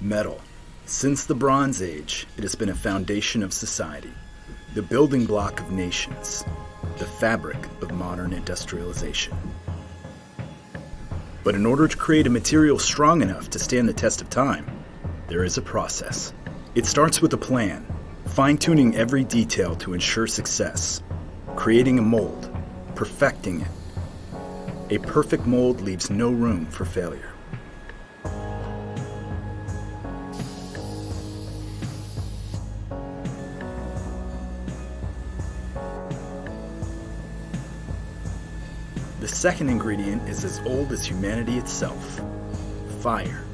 Metal. Since the Bronze Age, it has been a foundation of society, the building block of nations, the fabric of modern industrialization. But in order to create a material strong enough to stand the test of time, there is a process. It starts with a plan, fine-tuning every detail to ensure success, creating a mold, perfecting it. A perfect mold leaves no room for failure. The second ingredient is as old as humanity itself: fire,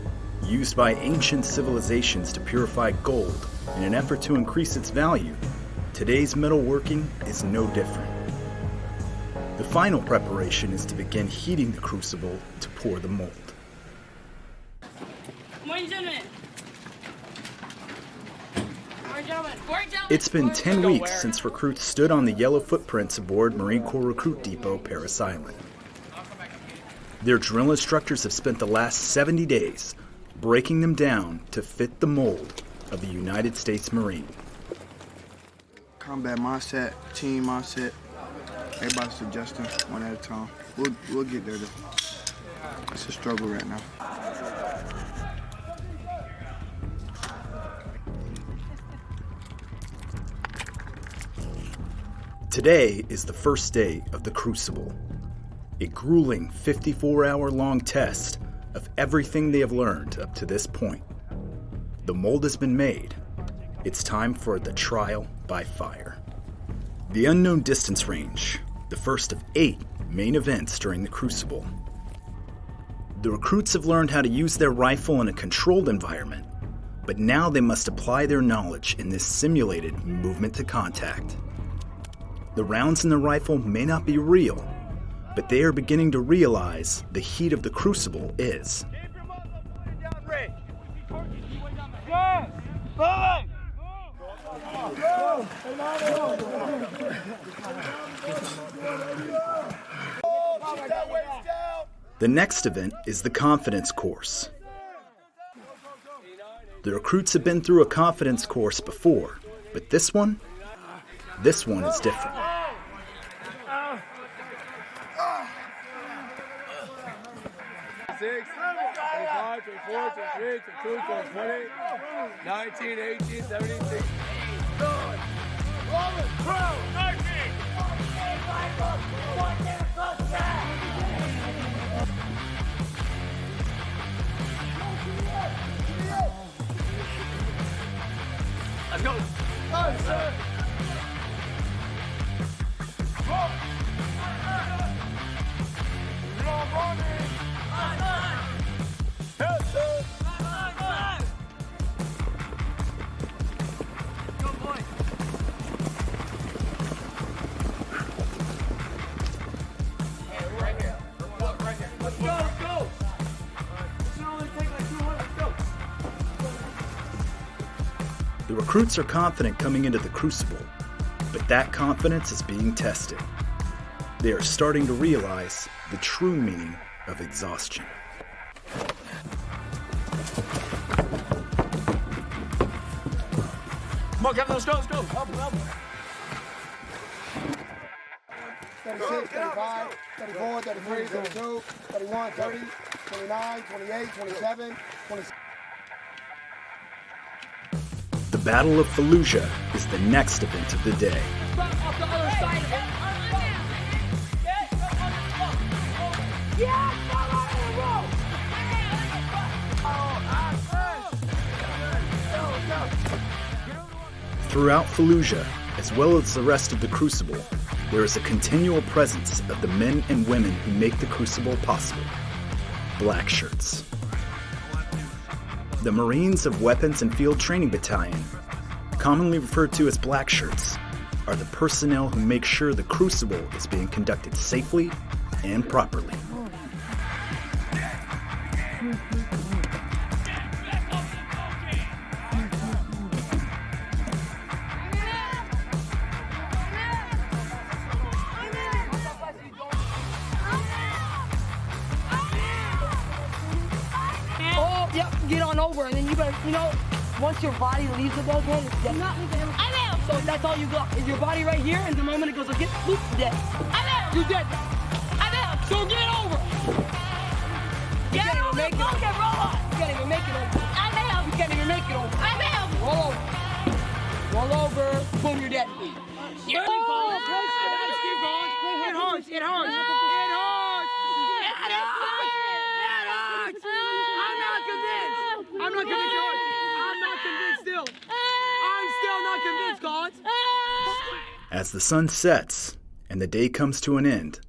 used by ancient civilizations to purify gold in an effort to increase its value. Today's metalworking is no different. The final preparation is to begin heating the crucible to pour the mold. It's been 10 weeks since recruits stood on the yellow footprints aboard Marine Corps Recruit Depot, Parris Island. Their drill instructors have spent the last 70 days breaking them down to fit the mold of a United States Marine. Combat mindset, team mindset, everybody's adjusting one at a time. We'll get there. It's a struggle right now. Today is the first day of the Crucible, a grueling 54-hour-long test of everything they have learned up to this point. The mold has been made. It's time for the trial by fire. The unknown distance range, the first of 8 main events during the Crucible. The recruits have learned how to use their rifle in a controlled environment, but now they must apply their knowledge in this simulated movement to contact. The rounds in the rifle may not be real, but they are beginning to realize the heat of the Crucible is. The next event is the confidence course. The recruits have been through a confidence course before, but this one is different. 26, 25, 24, 23, 22, 20, 19, 18, 17, 16. Let's go. The recruits are confident coming into the Crucible, but that confidence is being tested. They are starting to realize the true meaning of exhaustion. Come on, Kevin, let's go. Up. 36, 35, 34, 33, 32, 31, 30, 29, 28, 27, 26. The Battle of Fallujah is the next event of the day. Off the other side of it. Throughout Fallujah, as well as the rest of the Crucible, there is a continual presence of the men and women who make the Crucible possible. Black shirts. The Marines of Weapons and Field Training Battalion, commonly referred to as black shirts, are the personnel who make sure the Crucible is being conducted safely and properly. get on over, and then you better, you know, once your body leaves the bulkhead, it's dead. I'm out. So that's all you got. Is your body right here, and the moment it goes again, boop, dead. I'm out. You're dead. I'm out. So get over. You can't even make it over. You can't even make it over. I'm out. You can't even make it over. I'm out. Roll over. Roll over. Boom, you're dead. It hurts. It hurts. It hurts. I'm not convinced. I'm not convinced. I'm not convinced still. I'm still not convinced, God. As the sun sets and the day comes to an end,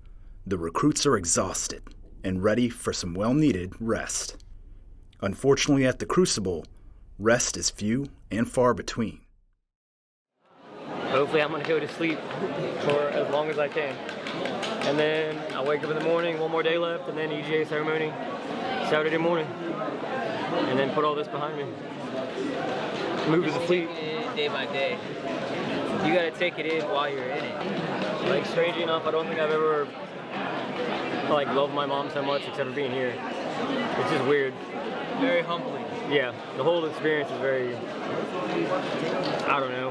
the recruits are exhausted and ready for some well-needed rest. Unfortunately, at the Crucible, rest is few and far between. Hopefully I'm going to go to sleep for as long as I can. And then I wake up in the morning, one more day left, and then EGA ceremony Saturday morning. And then put all this behind me. Move to the fleet. Day by day. You gotta take it in while you're in it. Like, strangely enough, I don't think I've ever like loved my mom so much except for being here. It's just weird. Very humbling. Yeah, the whole experience is very, I don't know,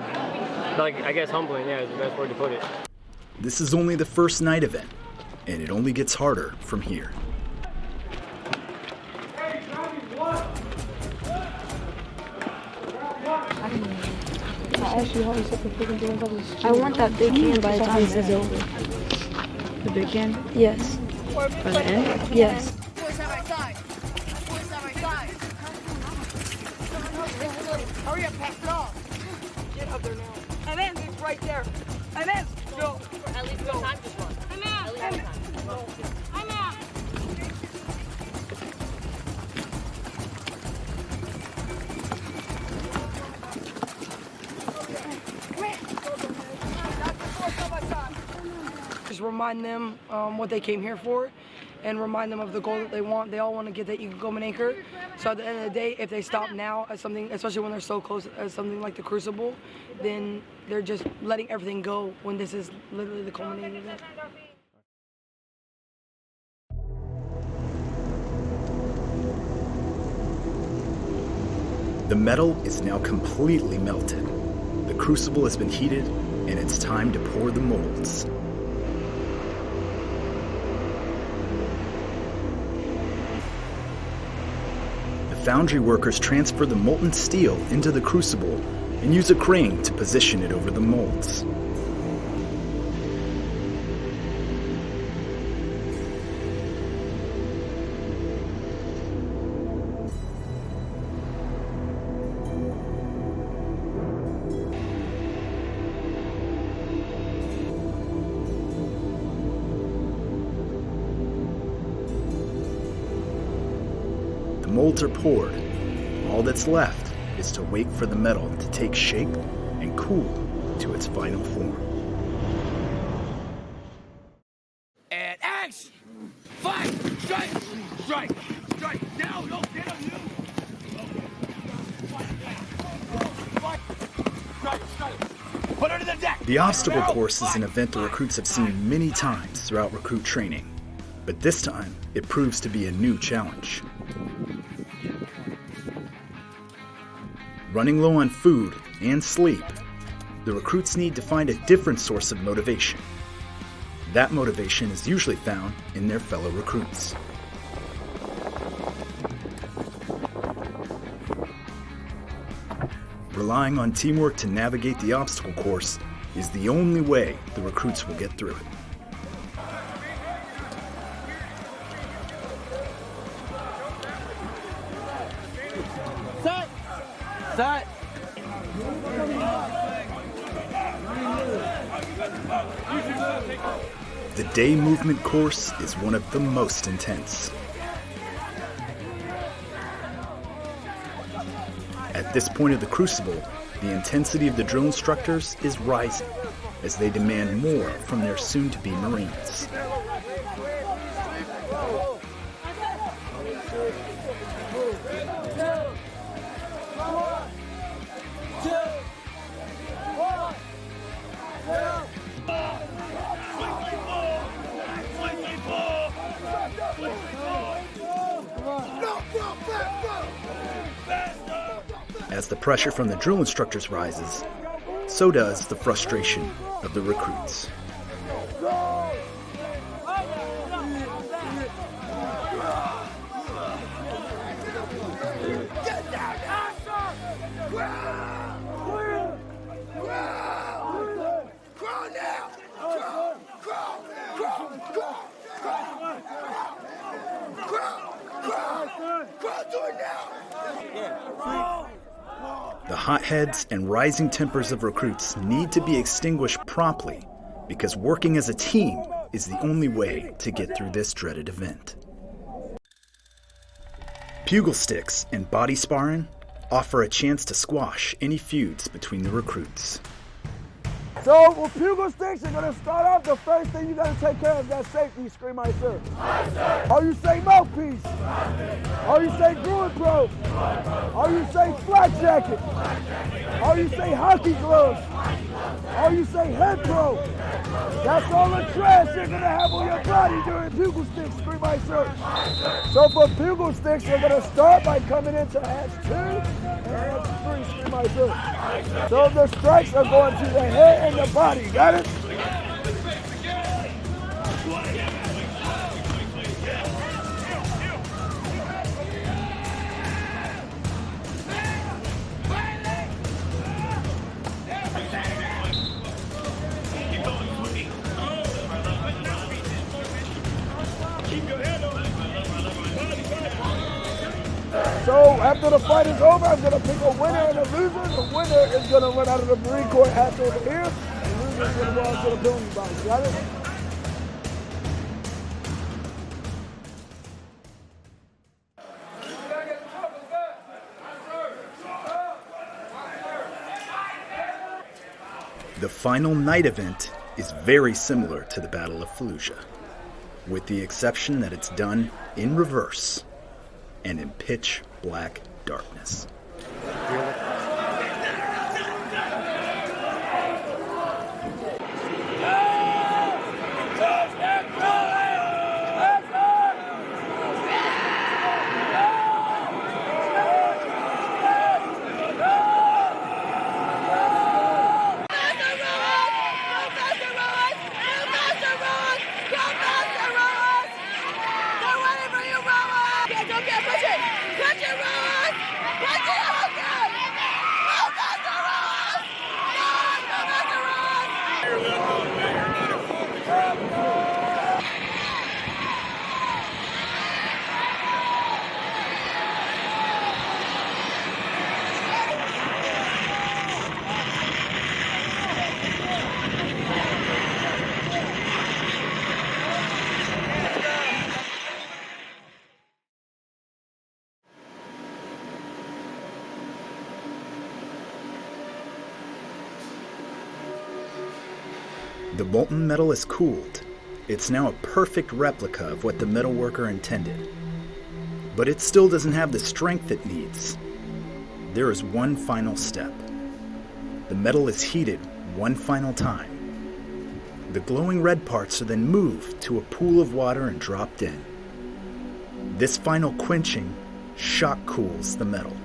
like, I guess humbling, yeah, is the best word to put it. This is only the first night event, and it only gets harder from here. I want that big can by the time this is over. The big can? Yes. By the end? Yes. Boys side by side. Boys side by side. Hurry up, pass it off. Get up there now. And then it's right there. And then go. At least one time, just one. I'm out. At least one time. I'm out. Just remind them what they came here for, and remind them of the goal that they want. They all want to get that Eagle Goldman anchor. So at the end of the day, if they stop now at something, especially when they're so close as something like the Crucible, then they're just letting everything go when this is literally the culminating event. The metal is now completely melted. The Crucible has been heated, and it's time to pour the molds. The foundry workers transfer the molten steel into the Crucible and use a crane to position it over the molds. The molds are poured. All that's left is to wait for the metal to take shape and cool to its final form. And action! Fight! Strike! Strike! Strike! Down! No! Get up! Strike! Strike! Put her to the deck! The obstacle course is an event the recruits have seen many times throughout recruit training, but this time it proves to be a new challenge. Running low on food and sleep, the recruits need to find a different source of motivation. That motivation is usually found in their fellow recruits. Relying on teamwork to navigate the obstacle course is the only way the recruits will get through it. Set! Set! The day movement course is one of the most intense. At this point of the Crucible, the intensity of the drill instructors is rising as they demand more from their soon-to-be Marines. As the pressure from the drill instructors rises, so does the frustration of the recruits. The hotheads and rising tempers of recruits need to be extinguished promptly because working as a team is the only way to get through this dreaded event. Pugil sticks and body sparring offer a chance to squash any feuds between the recruits. So with pugil sticks, you're going to start off. The first thing you got to take care of is that safety. Scream, "Aye, sir." Aye, sir. Or you say mouthpiece. Or you say gruel probe. Or you say flak jacket. Or you say hockey gloves. Or you say head probe. That's all the trash you're going to have on your body during pugil sticks. Scream, "Aye, sir." So for pugil sticks, you're going to start by coming into hands 2 and hands 3. Scream, "Aye, sir." So the strikes are going to the head and the body. Got it? So after the fight is over, I'm going to pick a winner and a loser. The winner is going to run out of the Marine Corps hatch over here. The loser is going to go out to the building box. Got it? The final night event is very similar to the Battle of Fallujah, with the exception that it's done in reverse and in pitch black darkness. The molten metal is cooled. It's now a perfect replica of what the metalworker intended. But it still doesn't have the strength it needs. There is one final step. The metal is heated one final time. The glowing red parts are then moved to a pool of water and dropped in. This final quenching shock cools the metal.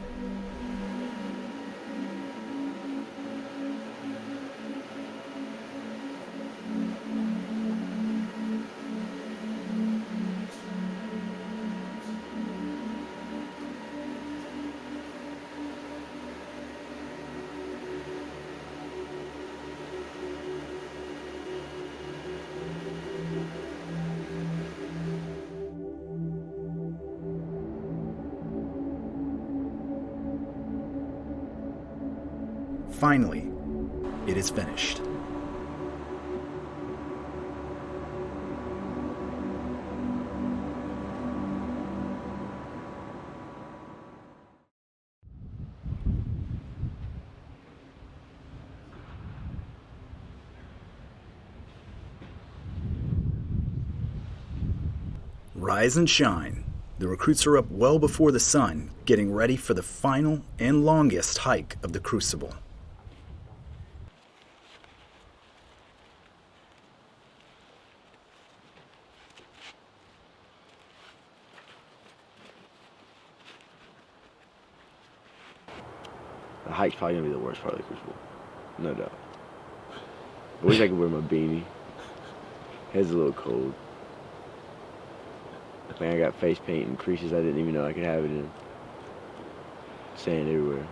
Finally, it is finished. Rise and shine. The recruits are up well before the sun, getting ready for the final and longest hike of the Crucible. The hike's probably gonna be the worst part of the Crucible. No doubt. I wish I could wear my beanie. Head's a little cold. Man, I got face paint and creases I didn't even know I could have it in. Sand everywhere.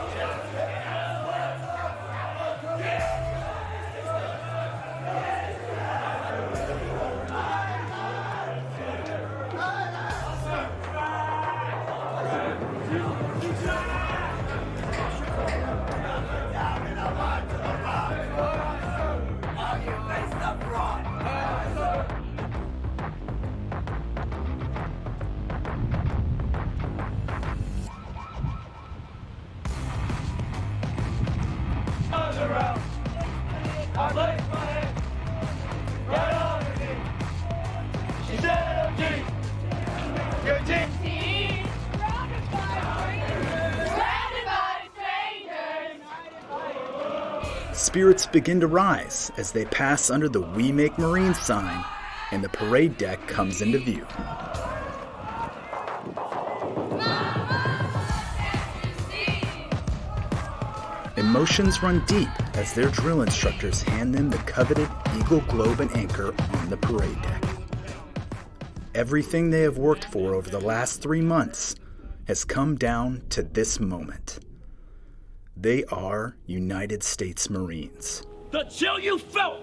Spirits begin to rise as they pass under the We Make Marines sign and the parade deck comes into view. Emotions run deep as their drill instructors hand them the coveted Eagle Globe and Anchor on the parade deck. Everything they have worked for over the last 3 months has come down to this moment. They are United States Marines. The chill you felt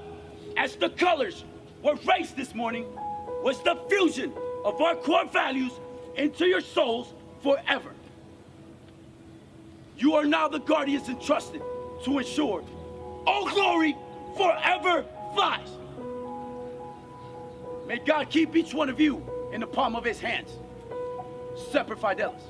as the colors were raised this morning was the fusion of our core values into your souls forever. You are now the guardians entrusted to ensure Old Glory forever flies. May God keep each one of you in the palm of his hands. Semper Fidelis.